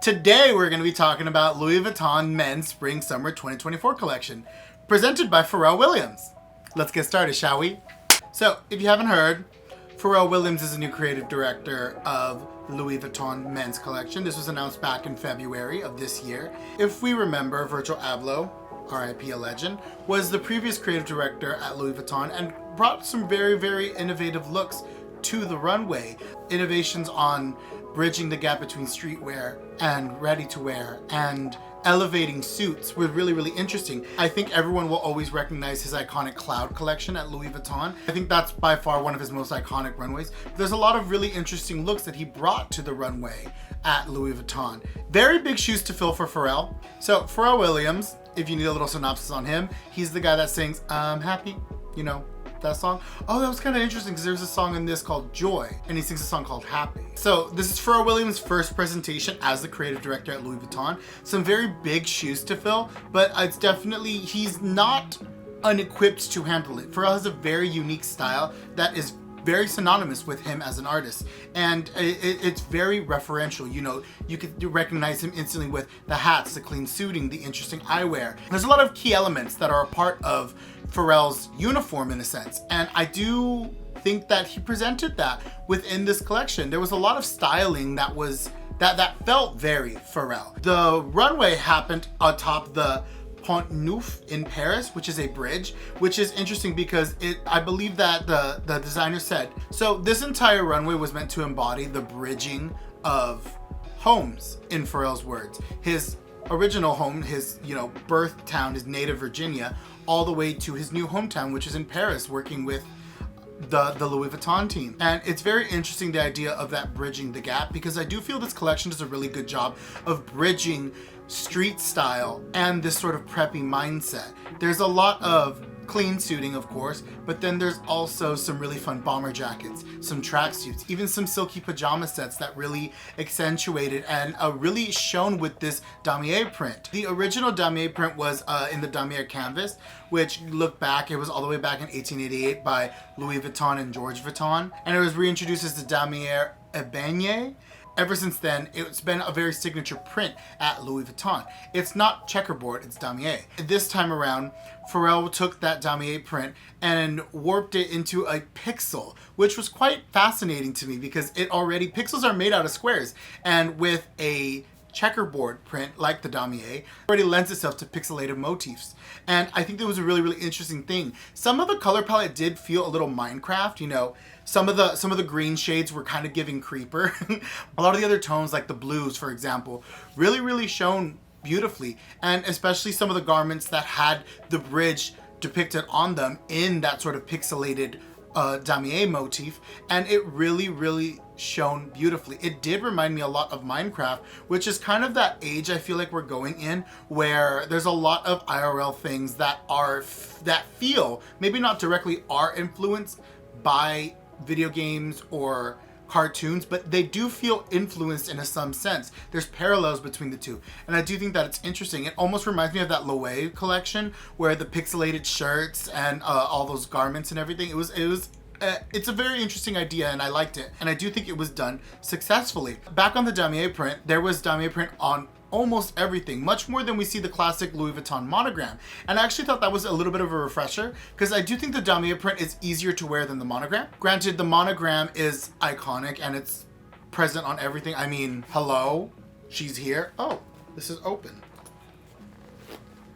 Today we're going to be talking about Louis Vuitton Men's Spring Summer 2024 collection, presented by Pharrell Williams. Let's get started, shall we? So, if you haven't heard, Pharrell Williams is a new creative director of Louis Vuitton Men's Collection. This was announced back in February of this year. If we remember, Virgil Abloh, R.I.P. a legend, was the previous creative director at Louis Vuitton and brought some very, very innovative looks to the runway. Innovations on bridging the gap between streetwear and ready-to-wear and elevating suits were really, really interesting. I think everyone will always recognize his iconic Cloud collection at Louis Vuitton. I think that's by far one of his most iconic runways. There's a lot of really interesting looks that he brought to the runway at Louis Vuitton. Very big shoes to fill for Pharrell. So Pharrell Williams, if you need a little synopsis on him, he's the guy that sings I'm Happy, you know, that song. Oh, that was kind of interesting because there's a song in this called Joy, and he sings a song called Happy. So this is Pharrell Williams' first presentation as the creative director at Louis Vuitton. Some very big shoes to fill, but it's definitely, he's not unequipped to handle it. Pharrell has a very unique style that is very synonymous with him as an artist, and it's very referential. You know, you could recognize him instantly with the hats, the clean suiting, the interesting eyewear. There's a lot of key elements that are a part of Pharrell's uniform in a sense, and I do think that he presented that within this collection. There was a lot of styling that was that felt very Pharrell. The runway happened atop the Pont Neuf in Paris, which is a bridge, which is interesting because I believe that the designer said, so this entire runway was meant to embody the bridging of homes, in Pharrell's words. His original home, his, you know, birth town, his native Virginia, all the way to his new hometown, which is in Paris, working with the Louis Vuitton team. And it's very interesting, the idea of that bridging the gap, because I do feel this collection does a really good job of bridging street style and this sort of preppy mindset. There's a lot of clean suiting, of course, but then there's also some really fun bomber jackets, some tracksuits, even some silky pajama sets that really accentuated and really shone with this Damier print. The original Damier print was in the Damier canvas, which, look back, it was all the way back in 1888 by Louis Vuitton and George Vuitton, and it was reintroduced as the Damier Ebene. Ever since then, it's been a very signature print at Louis Vuitton. It's not checkerboard, it's damier. This time around, Pharrell took that damier print and warped it into a pixel, which was quite fascinating to me because pixels are made out of squares, and with a checkerboard print like the damier already lends itself to pixelated motifs. And I think that was a really, really interesting thing. Some of the color palette did feel a little Minecraft, you know. Some of the green shades were kind of giving Creeper. A lot of the other tones, like the blues, for example, really, really shone beautifully. And especially some of the garments that had the bridge depicted on them in that sort of pixelated damier motif, and it really, really shone beautifully. It did remind me a lot of Minecraft, which is kind of that age I feel like we're going in, where there's a lot of IRL things that feel, maybe not directly are influenced by video games or cartoons, but they do feel influenced in some sense. There's parallels between the two, and I do think that it's interesting. It almost reminds me of that Louis collection, where the pixelated shirts and all those garments and everything. It's a very interesting idea, and I liked it, and I do think it was done successfully. Back on the damier print, there was damier print on almost everything, much more than we see the classic Louis Vuitton monogram. And I actually thought that was a little bit of a refresher, because I do think the damier print is easier to wear than the monogram. Granted, the monogram is iconic and it's present on everything. I mean, hello, she's here. Oh, this is open.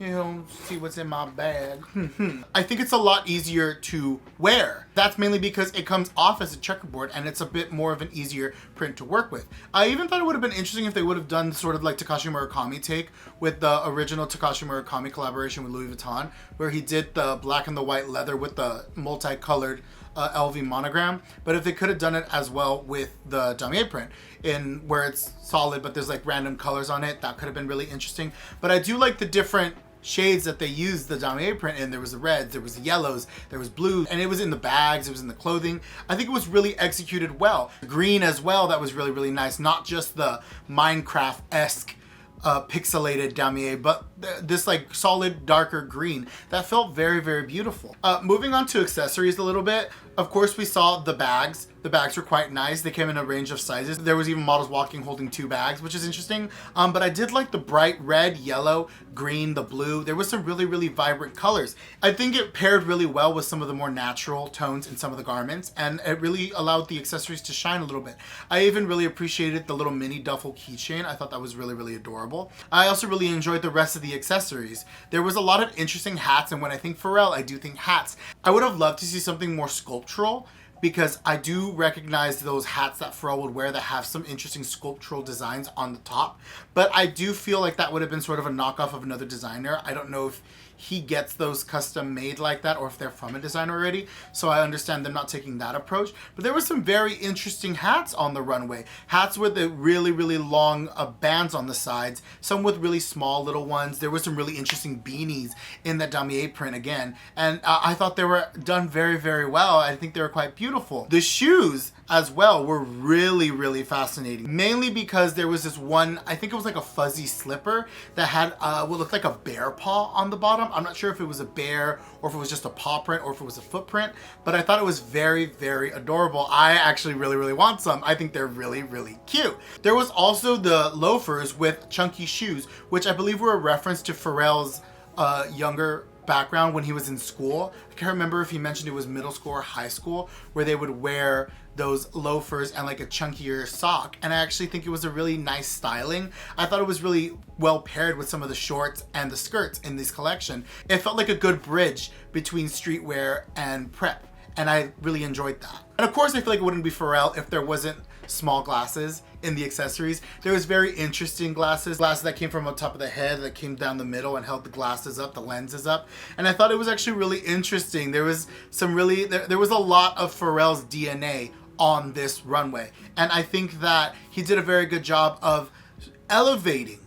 You know, see what's in my bag. I think it's a lot easier to wear. That's mainly because it comes off as a checkerboard and it's a bit more of an easier print to work with. I even thought it would have been interesting if they would have done sort of like Takashi Murakami take with the original Takashi Murakami collaboration with Louis Vuitton, where he did the black and the white leather with the multicolored LV monogram. But if they could have done it as well with the damier print, in where it's solid but there's like random colors on it, that could have been really interesting. But I do like the different shades that they used the damier print in. There was the reds, there was the yellows, there was blue, and it was in the bags, it was in the clothing. I think it was really executed well. Green as well, that was really, really nice. Not just the Minecraft-esque pixelated damier, but this like solid darker green that felt very, very beautiful. Moving on to accessories a little bit, of course we saw the bags. The bags were quite nice. They came in a range of sizes. There was even models walking holding 2 bags, which is interesting. But I did like the bright red, yellow, green, the blue. There was some really, really vibrant colors. I think it paired really well with some of the more natural tones in some of the garments, and it really allowed the accessories to shine a little bit. I even really appreciated the little mini duffel keychain. I thought that was really, really adorable. I also really enjoyed the rest of the accessories. There was a lot of interesting hats, and when I think Pharrell, I do think hats. I would have loved to see something more sculptural, because I do recognize those hats that Pharrell would wear that have some interesting sculptural designs on the top. But I do feel like that would have been sort of a knockoff of another designer. I don't know if he gets those custom made like that or if they're from a designer already. So I understand them not taking that approach. But there were some very interesting hats on the runway. Hats with the really, really long bands on the sides. Some with really small little ones. There were some really interesting beanies in that Damier print again. And I thought they were done very, very well. I think they were quite beautiful. The shoes as well were really, really fascinating. Mainly because there was this one, I think it was like a fuzzy slipper that had what looked like a bear paw on the bottom. I'm not sure if it was a bear or if it was just a paw print or if it was a footprint, but I thought it was very, very adorable. I actually really, really want some. I think they're really, really cute. There was also the loafers with chunky shoes, which I believe were a reference to Pharrell's younger background when he was in school. I can't remember if he mentioned it was middle school or high school, where they would wear those loafers and like a chunkier sock, and I actually think it was a really nice styling. I thought it was really well paired with some of the shorts and the skirts in this collection. It felt like a good bridge between streetwear and prep, and I really enjoyed that. And of course I feel like it wouldn't be Pharrell if there wasn't small glasses in the accessories. There was very interesting glasses that came from on top of the head, that came down the middle and held the glasses up, the lenses up. And I thought it was actually really interesting. There was some really, there was a lot of Pharrell's DNA on this runway. And I think that he did a very good job of elevating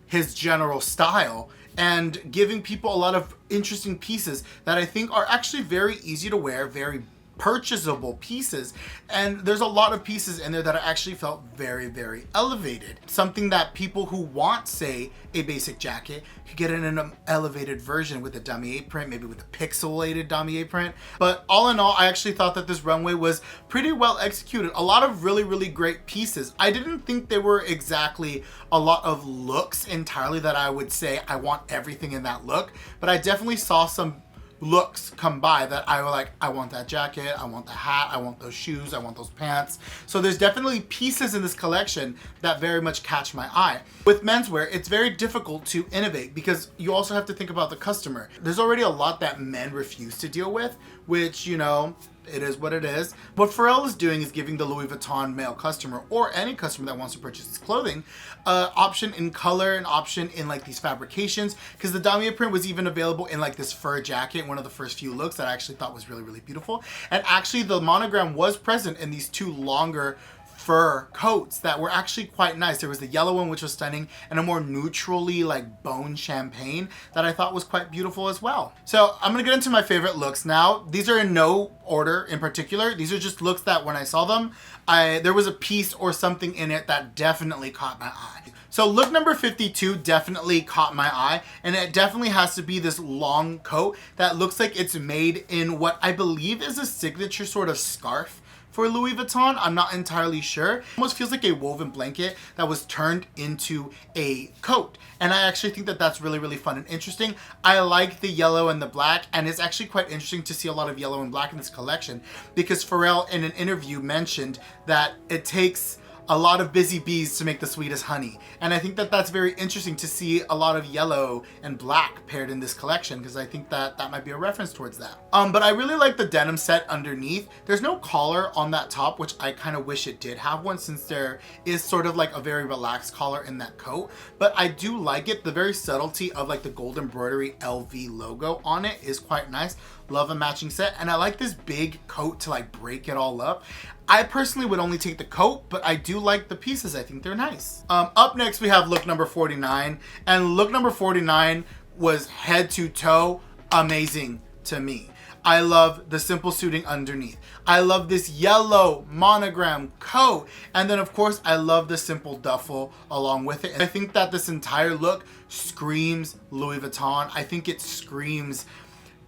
his general style and giving people a lot of interesting pieces that I think are actually very easy to wear, very purchasable pieces, and there's a lot of pieces in there that I actually felt very, very elevated. Something that people who want, say, a basic jacket could get in an elevated version with a Damier print, maybe with a pixelated Damier print. But all in all, I actually thought that this runway was pretty well executed. A lot of really, really great pieces. I didn't think there were exactly a lot of looks entirely that I would say I want everything in that look, but I definitely saw some looks come by that I was like, I want that jacket, I want the hat, I want those shoes, I want those pants. So there's definitely pieces in this collection that very much catch my eye. With menswear, it's very difficult to innovate because you also have to think about the customer. There's already a lot that men refuse to deal with, which, you know, it is what it is. What Pharrell is doing is giving the Louis Vuitton male customer, or any customer that wants to purchase his clothing, option in color, an option in like these fabrications, because the Damier print was even available in like this fur jacket, one of the first few looks that I actually thought was really, really beautiful. And actually the monogram was present in these 2 longer fur coats that were actually quite nice. There was the yellow one, which was stunning, and a more neutrally like bone champagne that I thought was quite beautiful as well. So I'm gonna get into my favorite looks now. These are in no order in particular. These are just looks that when I saw them, there was a piece or something in it that definitely caught my eye. So look number 52 definitely caught my eye, and it definitely has to be this long coat that looks like it's made in what I believe is a signature sort of scarf for Louis Vuitton. I'm not entirely sure. It almost feels like a woven blanket that was turned into a coat. And I actually think that that's really, really fun and interesting. I like the yellow and the black, and it's actually quite interesting to see a lot of yellow and black in this collection because Pharrell in an interview mentioned that it takes a lot of busy bees to make the sweetest honey. And I think that that's very interesting to see a lot of yellow and black paired in this collection, because I think that that might be a reference towards that. But I really like the denim set underneath. There's no collar on that top, which I kind of wish it did have one, since there is sort of like a very relaxed collar in that coat. But I do like it. The very subtlety of like the gold embroidery LV logo on it is quite nice. Love a matching set, and I like this big coat to like break it all up. I personally would only take the coat, but I do like the pieces. I think they're nice. Up next we have look number 49, and look number 49 was head to toe amazing to me. I love the simple suiting underneath. I love this yellow monogram coat, and then of course I love the simple duffel along with it. I think that this entire look screams Louis Vuitton. I think it screams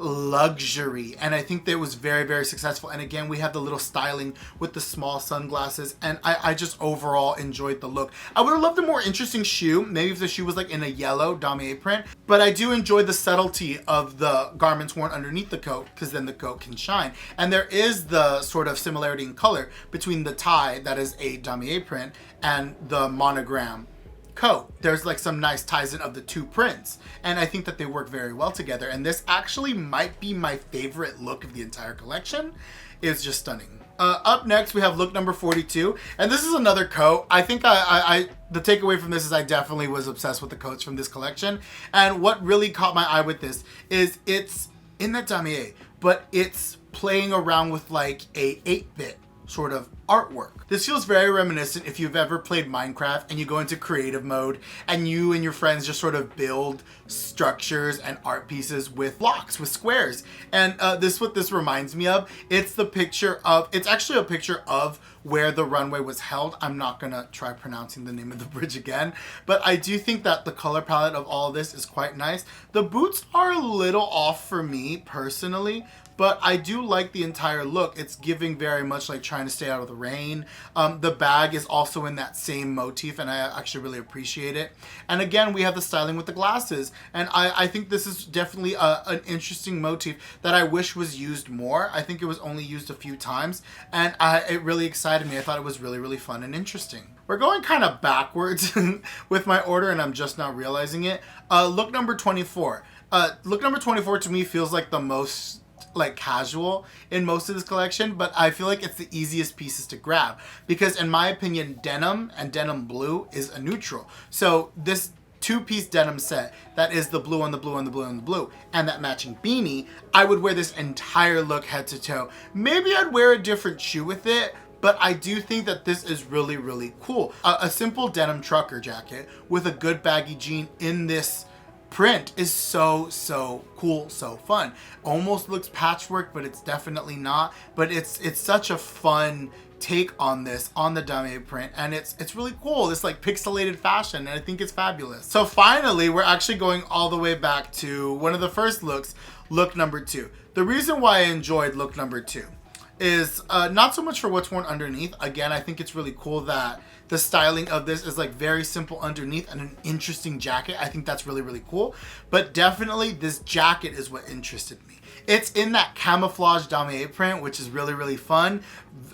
luxury, and I think that it was very, very successful. And again, we have the little styling with the small sunglasses, and I just overall enjoyed the look. I would have loved a more interesting shoe, maybe if the shoe was like in a yellow Damier print, but I do enjoy the subtlety of the garments worn underneath the coat, because then the coat can shine. And there is the sort of similarity in color between the tie that is a Damier print and the monogram coat. There's like some nice ties in of the two prints, and I think that they work very well together. And this actually might be my favorite look of the entire collection. It's just stunning. Up next, we have look number 42, and this is another coat. I think the takeaway from this is I definitely was obsessed with the coats from this collection. And what really caught my eye with this is it's in the damier, but it's playing around with like a 8-bit sort of artwork. This feels very reminiscent if you've ever played Minecraft and you go into creative mode and you and your friends just sort of build structures and art pieces with blocks, with squares. And what this reminds me of, it's actually a picture of where the runway was held. I'm not gonna try pronouncing the name of the bridge again, but I do think that the color palette of all of this is quite nice. The boots are a little off for me personally, but I do like the entire look. It's giving very much like trying to stay out of the rain. The bag is also in that same motif, and I actually really appreciate it. And again, we have the styling with the glasses, and I think this is definitely an interesting motif that I wish was used more. I think it was only used a few times, and it really excited me. I thought it was really, really fun and interesting. We're going kind of backwards with my order, and I'm just not realizing it. Look number 24. Look number 24 to me feels like the most like casual in most of this collection, but I feel like it's the easiest pieces to grab because in my opinion, denim and denim blue is a neutral. So this two-piece denim set that is the blue on the blue on the blue on the blue and that matching beanie, I would wear this entire look head to toe. Maybe I'd wear a different shoe with it, but I do think that this is really, really cool. A simple denim trucker jacket with a good baggy jean in this print is so cool, so fun. Almost looks patchwork, but it's definitely not. But it's such a fun take on this, on the Damier print, and it's really cool. It's like pixelated fashion, and I think it's fabulous. So finally, we're actually going all the way back to one of the first looks, look number 2. The reason why I enjoyed look number 2 is not so much for what's worn underneath. Again, I think it's really cool that the styling of this is like very simple underneath and an interesting jacket. I think that's really, really cool. But definitely this jacket is what interested me. It's in that camouflage damier print, which is really, really fun.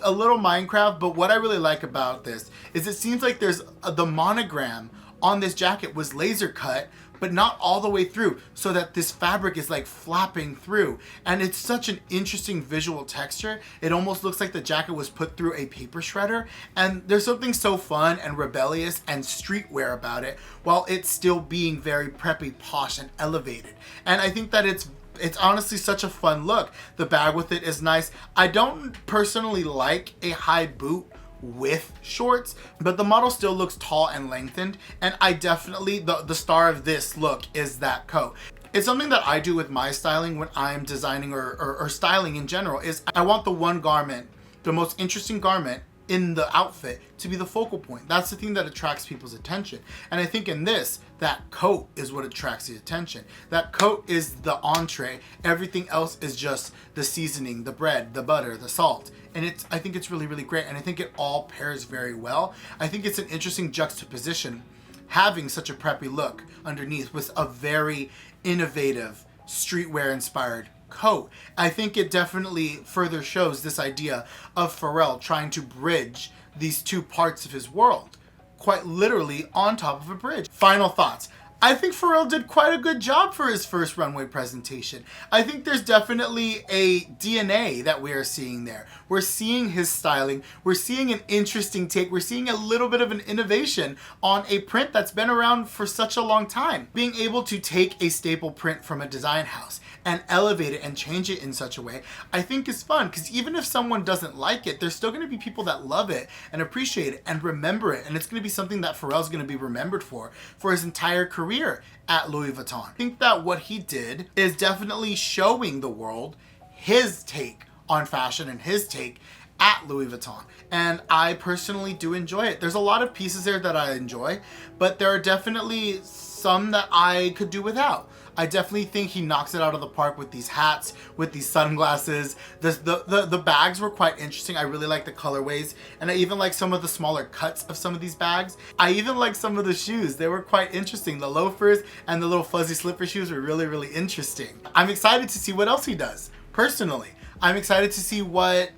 A little Minecraft, but what I really like about this is it seems like there's the monogram on this jacket was laser cut, but not all the way through, so that this fabric is like flapping through. And it's such an interesting visual texture. It almost looks like the jacket was put through a paper shredder. And there's something so fun and rebellious and streetwear about it, while it's still being very preppy, posh, and elevated. And I think that it's honestly such a fun look. The bag with it is nice. I don't personally like a high boot with shorts, but the model still looks tall and lengthened, and I definitely, the star of this look is that coat. It's something that I do with my styling when I'm designing or styling in general, is I want the one garment, the most interesting garment in the outfit, to be the focal point. That's the thing that attracts people's attention. And I think in this, that coat is what attracts the attention. That coat is the entree. Everything else is just the seasoning, the bread, the butter, the salt. And I think it's really, really great. And I think it all pairs very well. I think it's an interesting juxtaposition, having such a preppy look underneath with a very innovative, streetwear inspired coat. I think it definitely further shows this idea of Pharrell trying to bridge these two parts of his world, quite literally on top of a bridge. Final thoughts. I think Pharrell did quite a good job for his first runway presentation. I think there's definitely a DNA that we are seeing there. We're seeing his styling. We're seeing an interesting take. We're seeing a little bit of an innovation on a print that's been around for such a long time. Being able to take a staple print from a design house and elevate it and change it in such a way, I think is fun, because even if someone doesn't like it, there's still going to be people that love it and appreciate it and remember it, and it's going to be something that Pharrell's going to be remembered for his entire career at Louis Vuitton. I think that what he did is definitely showing the world his take on fashion and his take at Louis Vuitton, and I personally do enjoy it. There's a lot of pieces there that I enjoy, but there are definitely some that I could do without. I definitely think he knocks it out of the park with these hats, with these sunglasses. The bags were quite interesting. I really like the colorways, and I even like some of the smaller cuts of some of these bags. I even like some of the shoes. They were quite interesting. The loafers and the little fuzzy slipper shoes were really, really interesting. I'm excited to see what else he does. Personally, I'm excited to see what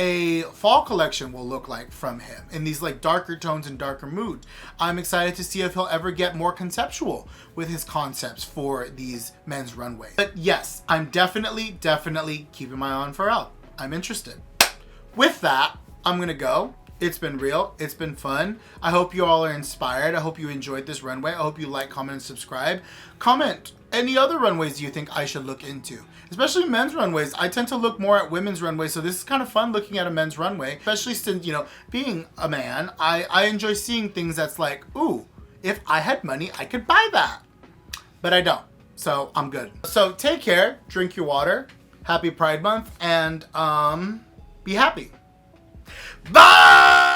a fall collection will look like from him in these like darker tones and darker moods. I'm excited to see if he'll ever get more conceptual with his concepts for these men's runways. But yes, I'm definitely keeping my eye on Pharrell. I'm interested. With that, I'm gonna go. It's been real. It's been fun. I hope you all are inspired. I hope you enjoyed this runway. I hope you like, comment, and subscribe. Comment any other runways you think I should look into, especially men's runways. I tend to look more at women's runways, so this is kind of fun looking at a men's runway, especially since, you know, being a man, I enjoy seeing things that's like, ooh, if I had money, I could buy that. But I don't, so I'm good. So take care, drink your water, happy Pride Month, and be happy. Bye!